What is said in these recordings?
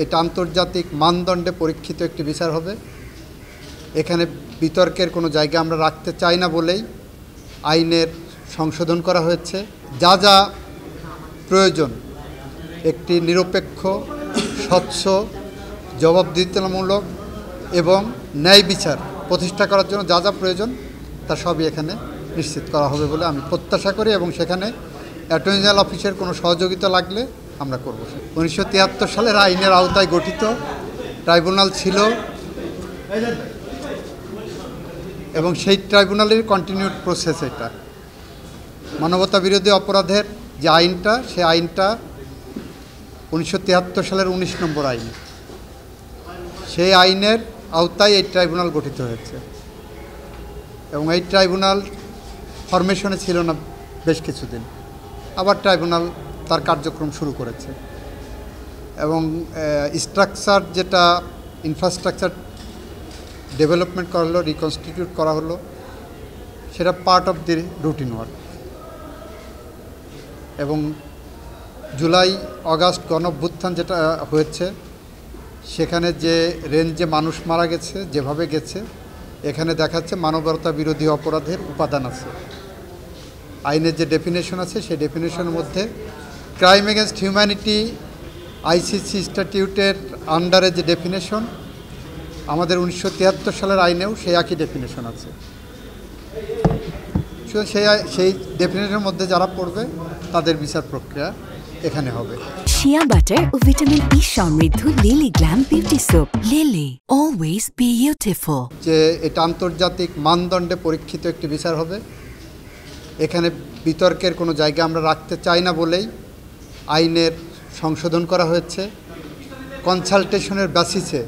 এটা আন্তর্জাতিক মানদণ্ডে পরীক্ষিত একটি বিচার হবে। এখানে বিতর্কের কোনো জায়গা আমরা রাখতে চাই না বলেই আইনের সংশোধন করা হয়েছে। যা যা প্রয়োজন একটি নিরপেক্ষ, স্বচ্ছ, জবাবদিহিতামূলক এবং ন্যায় বিচার প্রতিষ্ঠা করার জন্য যা যা প্রয়োজন তা সবই এখানে নিশ্চিত করা হবে বলে আমি প্রত্যাশা করি, এবং সেখানে অ্যাটর্নি জেনারেল অফিসের কোনো সহযোগিতা লাগলে আমরা করব। 1973 সালের আইনের আওতায় গঠিত ট্রাইব্যুনাল ছিল এবং সেই ট্রাইব্যুনালের কন্টিনিউড প্রসেস। এটা মানবতা বিরোধী অপরাধের যে আইনটা, সেই আইনটা 1973 সালের 19 নম্বর আইন, সেই আইনের আওতায় এই ট্রাইব্যুনাল গঠিত হয়েছে এবং এই ট্রাইব্যুনাল ফরমেশনে ছিল না বেশ কিছুদিন, আবার ট্রাইব্যুনাল তার কার্যক্রম শুরু করেছে এবং স্ট্রাকচার, যেটা ইনফ্রাস্ট্রাকচার ডেভেলপমেন্ট করা হলো, রিকনস্টিটিউট করা হলো, সেটা part of the routine work. এবং জুলাই আগস্ট গণঅভ্যুত্থান যেটা হয়েছে, সেখানে যে রেঞ্জে মানুষ মারা গেছে, যেভাবে গেছে, এখানে দেখাচ্ছে মানবতা বিরোধী অপরাধের উপাদান আছে। আইনের যে ডেফিনেশন আছে, সেই ডেফিনেশনের মধ্যে ক্রাইম এগেনস্ট হিউম্যানিটি আইসিসি স্ট্যাটিউটের আন্ডারে যে ডেফিনেশন, আমাদের 1973 সালের আইনেও সেই একই ডেফিনেশন আছে। সেই ডেফিনেশনের মধ্যে যারা পড়বে তাদের বিচার প্রক্রিয়া এখানে হবে। শিয়া বাটার ও ভিটামিন ই সমৃদ্ধ lily glam beauty soap. Lily, always beautiful. যে এটা আন্তর্জাতিক মানদণ্ডে পরীক্ষিত একটি বিচার হবে। এখানে বিতর্কের কোনো জায়গা আমরা রাখতে চাই না বলেই আইনের সংশোধন করা হয়েছে। কনসালটেশনের বেসিসে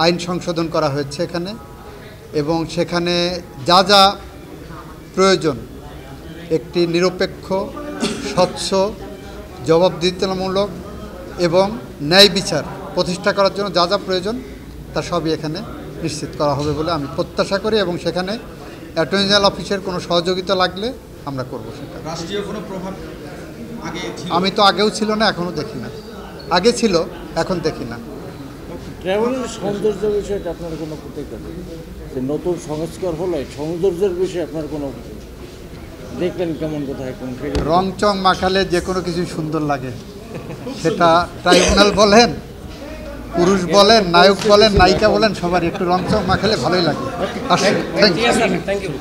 আইন সংশোধন করা হয়েছে এখানে, এবং সেখানে যা যা প্রয়োজন একটি নিরপেক্ষ, স্বচ্ছ, জবাবদিহিতামূলক এবং ন্যায় বিচার প্রতিষ্ঠা করার জন্য যা যা প্রয়োজন তা সবই এখানে নিশ্চিত করা হবে বলে আমি প্রত্যাশা করি, এবং সেখানে অ্যাটর্নি জেনারেল অফিসের কোনো সহযোগিতা লাগলে আমরা করব। সেটা রাষ্ট্রীয় কোনো প্রভাব আমি তো আগেও ছিল না, এখনও দেখি না। আগে ছিল, এখন দেখি না। ট্রাভেলের সৌন্দর্য বিষয়টা আপনার কোনো প্রতিক্রিয়া, যে নতুন সংস্কার হলে সৌন্দর্যের বিষয়ে আপনার কোনো দেখলেন কেমন, কোথায় কোন রং চং মাখালে যে কোনো কিছু সুন্দর লাগে, সেটা ট্রাইব্যুনাল বলেন, পুরুষ বলেন, নায়ক বলেন, নায়িকা বলেন, সবার একটু রং চং মাখালে ভালোই লাগে। আসলে থ্যাংক ইউ।